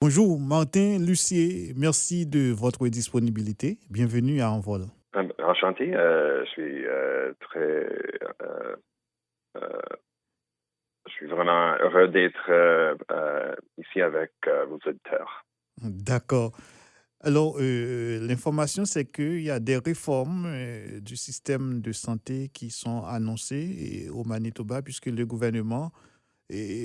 Bonjour, Martin Lucier. Merci de votre disponibilité. Bienvenue à Envol. Enchanté, je suis très, euh, euh, je suis vraiment heureux d'être ici avec vos auditeurs. D'accord. Alors, l'information, c'est qu'il y a des réformes du système de santé qui sont annoncées au Manitoba, puisque le gouvernement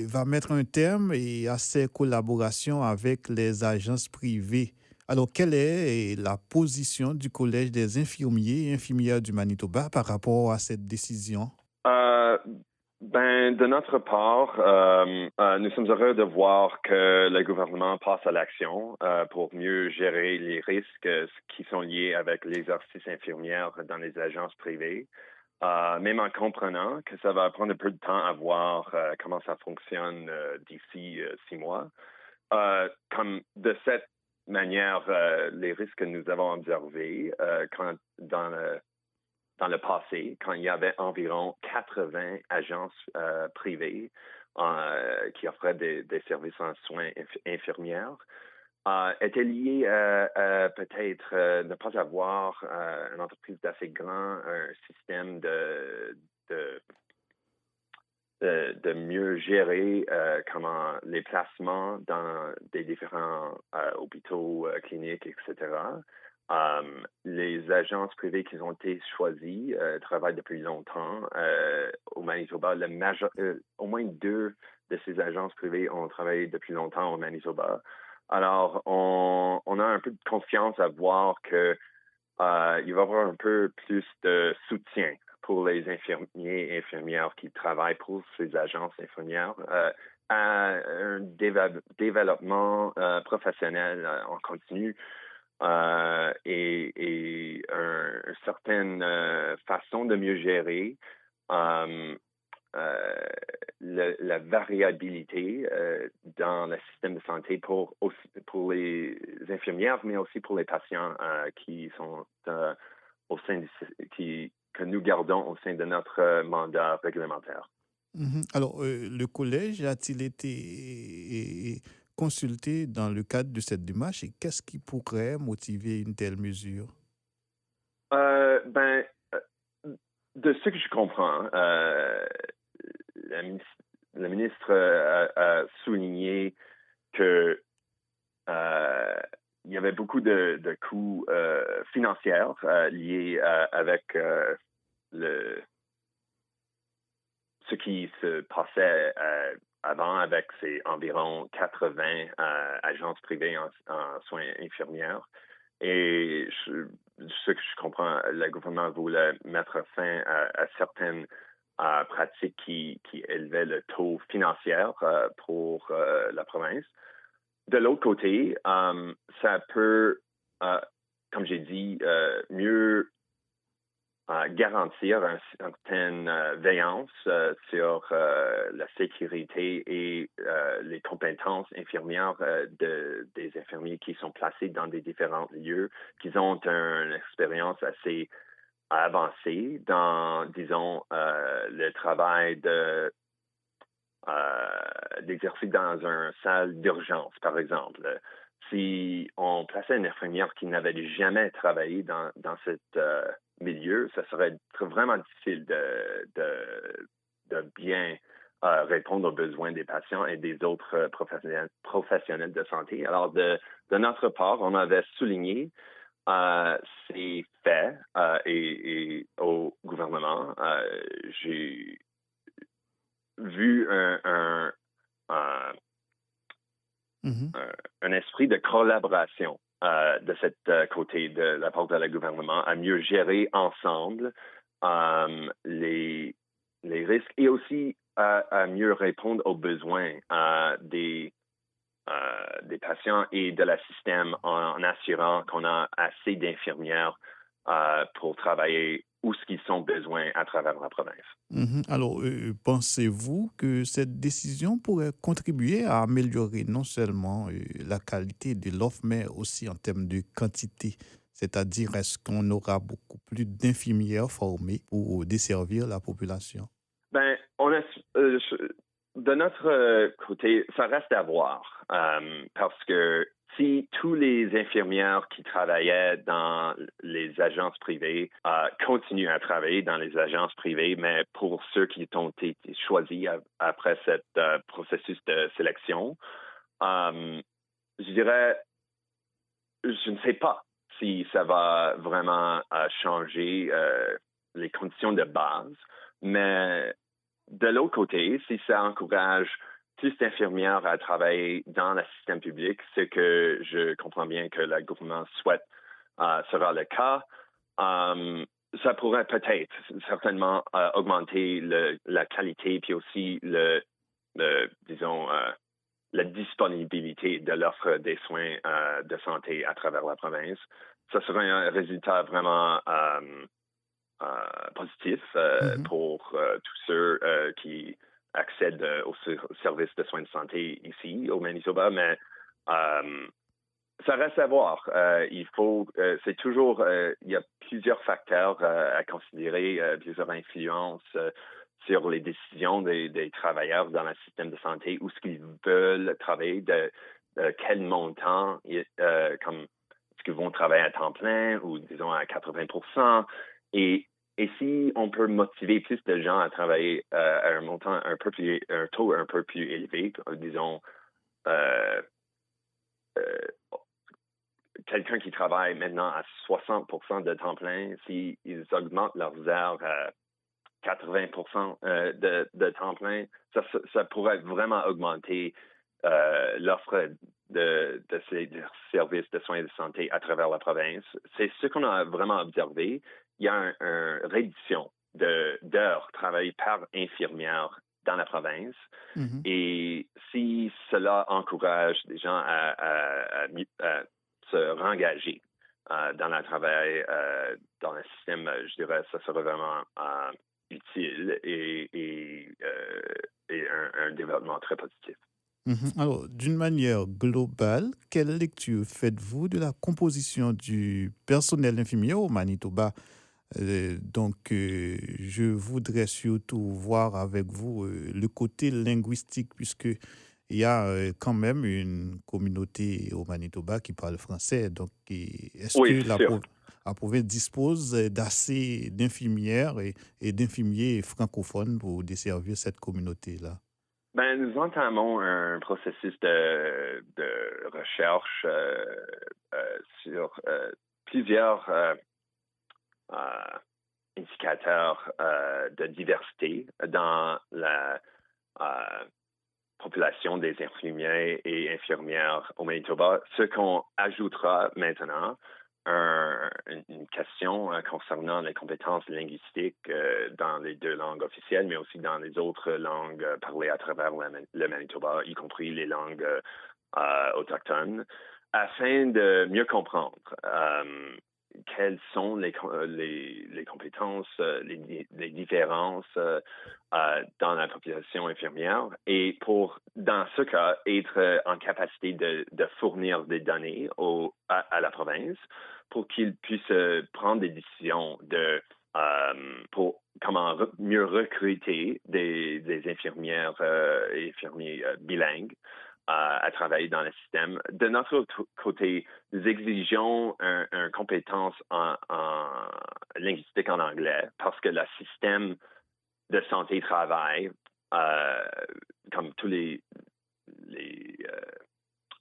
va mettre un terme à ses collaborations avec les agences privées. Alors, quelle est la position du Collège des infirmiers et infirmières du Manitoba par rapport à cette décision? Euh, de notre part, nous sommes heureux de voir que le gouvernement passe à l'action pour mieux gérer les risques qui sont liés avec l'exercice infirmière dans les agences privées. Même en comprenant que ça va prendre un peu de temps à voir comment ça fonctionne d'ici 6 mois. Comme de cette manière, les risques que nous avons observés dans le passé, quand il y avait environ 80 agences privées qui offraient des services en soins infirmières, était lié à peut-être ne pas avoir une entreprise d'assez grand, un système de, de mieux gérer comment les placements dans des différents hôpitaux, cliniques, etc. Les agences privées qui ont été choisies travaillent depuis longtemps au Manitoba. Au moins deux de ces agences privées ont travaillé depuis longtemps au Manitoba. Alors, on a un peu de confiance à voir que il va y avoir un peu plus de soutien pour les infirmiers et infirmières qui travaillent pour ces agences infirmières à un développement professionnel en continu et une certaine façon de mieux gérer euh, la variabilité dans le système de santé pour les infirmières, mais aussi pour les patients qui sont au sein que nous gardons au sein de notre mandat réglementaire. Mhm. Alors, le collège a-t-il été consulté dans le cadre de cette démarche et qu'est-ce qui pourrait motiver une telle mesure? Euh, ben, euh, de ce que je comprends, la, la ministre a souligné que il y avait beaucoup de coûts financiers liés avec le, ce qui se passait avant avec ces environ 80 agences privées en soins infirmières. Et ce que je comprends, le gouvernement voulait mettre fin à certaines pratiques qui élevaient le taux financier pour la province. De l'autre côté, ça peut, euh, comme j'ai dit, mieux garantir une certaine veillance sur la sécurité et les compétences infirmières des infirmiers qui sont placés dans des différents lieux, qui ont une expérience assez avancée dans, disons, le travail d'exercer dans une salle d'urgence, par exemple. Si on plaçait une infirmière qui n'avait jamais travaillé dans ce milieu, ça serait vraiment difficile de bien répondre aux besoins des patients et des autres professionnels de santé. Alors, de notre part, on avait souligné ces faits et au gouvernement. J'ai vu Mhm. un esprit de collaboration de cette côté de la part de la gouvernement à mieux gérer ensemble les risques et aussi à mieux répondre aux besoins des patients et de la système en assurant qu'on a assez d'infirmières pour travailler où ce qu'ils ont besoin à travers la province. Mhm. Alors, pensez-vous que cette décision pourrait contribuer à améliorer non seulement la qualité de l'offre, mais aussi en termes de quantité? C'est-à-dire, est-ce qu'on aura beaucoup plus d'infirmières formées pour desservir la population? Ben, on a, euh, de notre côté, ça reste à voir parce que si tous les infirmières qui travaillaient dans les agences privées continuent à travailler dans les agences privées, mais pour ceux qui ont été choisis après ce processus de sélection, je dirais, je ne sais pas si ça va vraiment changer les conditions de base, mais de l'autre côté, si ça encourage plus d'infirmières à travailler dans le système public, ce que je comprends bien que le gouvernement souhaite sera le cas, ça pourrait peut-être certainement augmenter la qualité puis aussi disons, la disponibilité de l'offre des soins de santé à travers la province. Ça serait un résultat vraiment positif Mhm. pour tous ceux qui accèdent aux services de soins de santé ici au Manitoba, mais ça reste à voir. C'est toujours, il y a plusieurs facteurs à considérer, plusieurs influences sur les décisions des travailleurs dans le système de santé, où ce qu'ils veulent travailler, de quel montant, comme est-ce qu'ils vont travailler à temps plein ou disons à 80%. Et si on peut motiver plus de gens à travailler à un montant un taux un peu plus élevé, disons, euh, euh, quelqu'un qui travaille maintenant à 60% de temps plein, s'ils augmentent leurs heures à 80% de temps plein, ça pourrait vraiment augmenter l'offre de ces services de soins de santé à travers la province. C'est ce qu'on a vraiment observé. Il y a une réduction d'heures travaillées par infirmière dans la province. Mhm. Et si cela encourage les gens à se rengager dans le travail, dans le système, je dirais que ça serait vraiment utile et un développement très positif. Mhm. Alors, d'une manière globale, quelle lecture faites-vous de la composition du personnel infirmier au Manitoba? Je voudrais surtout voir avec vous le côté linguistique, puisque il y a quand même une communauté au Manitoba qui parle français. Est-ce Oui, que c'est sûr. la province dispose d'assez d'infirmières et d'infirmiers francophones pour desservir cette communauté-là? Ben, nous entamons un processus de recherche sur plusieurs euh, indicateurs de diversité dans la euh, population des infirmiers et infirmières au Manitoba. Ce qu'on ajoutera maintenant, une question concernant les compétences linguistiques dans les deux langues officielles, mais aussi dans les autres langues parlées à travers le Manitoba, y compris les langues autochtones, afin de mieux comprendre quelles sont les compétences, les différences dans la population infirmière et pour, dans ce cas, être en capacité de fournir des données à la province pour qu'ils puissent prendre des décisions pour comment mieux recruter des infirmières et infirmiers bilingues à travailler dans le système. De notre côté, nous exigeons une compétence en linguistique en anglais parce que le système de santé-travail, euh, comme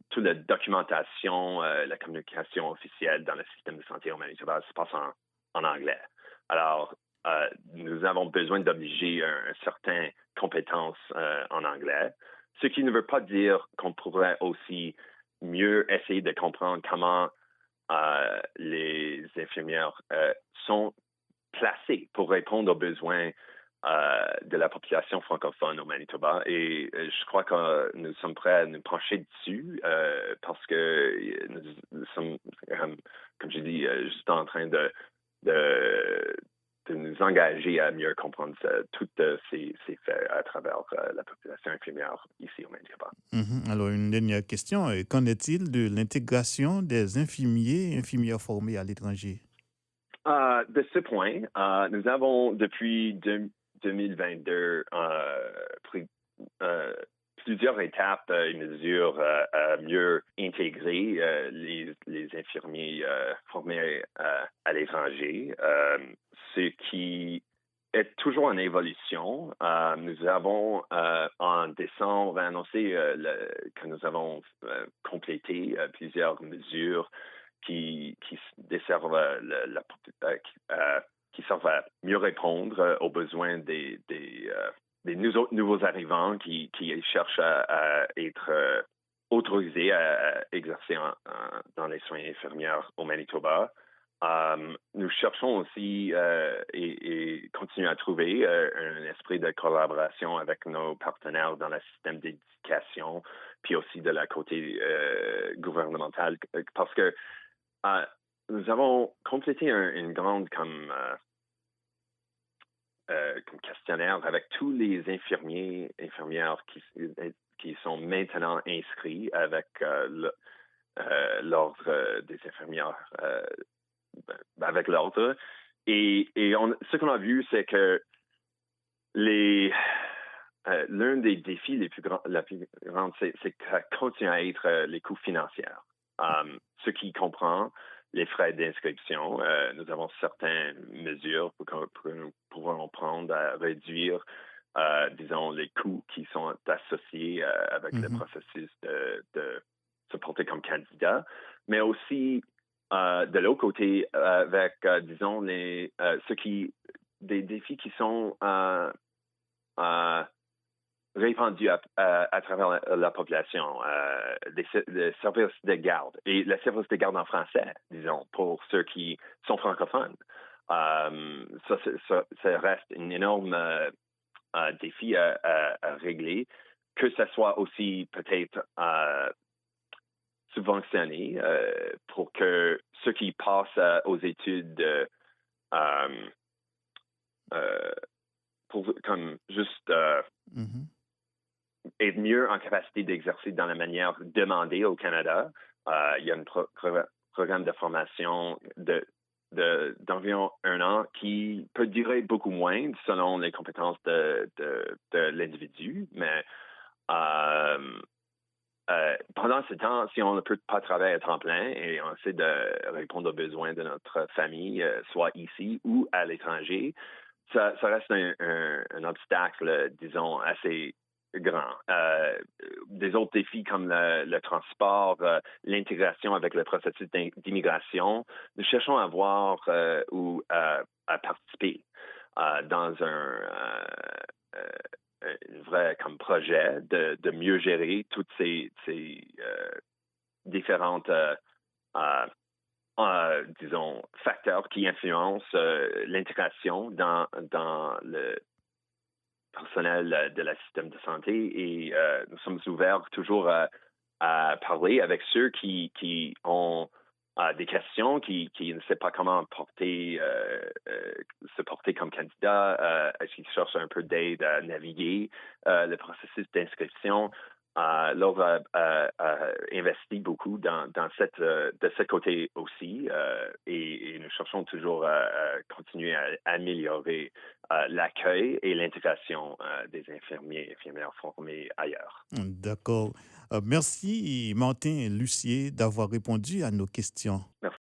toute la documentation, la communication officielle dans le système de santé au Manitoba se passe en anglais. Alors, nous avons besoin d'obliger une certaine compétence en anglais, ce qui ne veut pas dire qu'on pourrait aussi mieux essayer de comprendre comment les infirmières sont placées pour répondre aux besoins de la population francophone au Manitoba. Et je crois que nous sommes prêts à nous pencher dessus parce que nous sommes, comme je dis, juste en train de nous engager à mieux comprendre tous ces faits à travers la population infirmière ici au Manitoba. Mhm. Alors, une dernière question. Qu'en est-il de l'intégration des infirmiers et infirmières formés à l'étranger? De ce point, nous avons depuis 2022 pris euh, plusieurs étapes et mesures à mieux intégrer les infirmiers formés à l'étranger, ce qui est toujours en évolution. Nous avons en décembre annoncé que nous avons complété plusieurs mesures qui desservent qui servent à mieux répondre aux besoins des nouveaux arrivants qui cherchent à être autorisés à exercer dans les soins infirmières au Manitoba. Nous cherchons aussi et continuons à trouver un esprit de collaboration avec nos partenaires dans le système d'éducation, puis aussi de la côté gouvernementale, parce que nous avons complété une grande comme questionnaire avec tous les infirmières qui sont maintenant inscrits avec l'ordre des infirmières, avec l'ordre. Ce qu'on a vu, c'est que l'un des défis la plus grande, c'est que ça continue à être les coûts financiers. Ce qui comprend les frais d'inscription. Nous avons certaines mesures que nous pouvons prendre à réduire, disons, les coûts qui sont associés avec le Mhm. processus de se porter comme candidat, mais aussi de l'autre côté, avec, disons, des défis qui sont euh, répandus à travers la population, les services de garde et le service de garde en français, disons, pour ceux qui sont francophones. Ça reste un énorme défi à régler, que ce soit aussi peut-être subventionné pour que ceux qui passent aux études euh, pour comme juste Mhm. être mieux en capacité d'exercer dans la manière demandée au Canada. Il y a un programme de formation d'environ 1 an qui peut durer beaucoup moins selon les compétences de l'individu, mais pendant ce temps, si on ne peut pas travailler à temps plein et on essaie de répondre aux besoins de notre famille, soit ici ou à l'étranger, ça reste un obstacle, disons, assez grand. Des autres défis comme le transport, l'intégration avec le processus d'immigration, nous cherchons à voir ou à participer dans vrai comme projet de mieux gérer toutes ces différentes disons, facteurs qui influencent l'intégration dans le personnel de la système de santé et nous sommes ouverts toujours à parler avec ceux qui ont des questions, qui ne savent pas comment se porter comme candidat, qui cherchent un peu d'aide à naviguer le processus d'inscription. Laure a investi beaucoup de ce côté aussi et nous cherchons toujours à continuer à améliorer l'accueil et l'intégration des infirmiers et infirmières formés ailleurs. D'accord. Merci, Martin Lucier, d'avoir répondu à nos questions. Merci.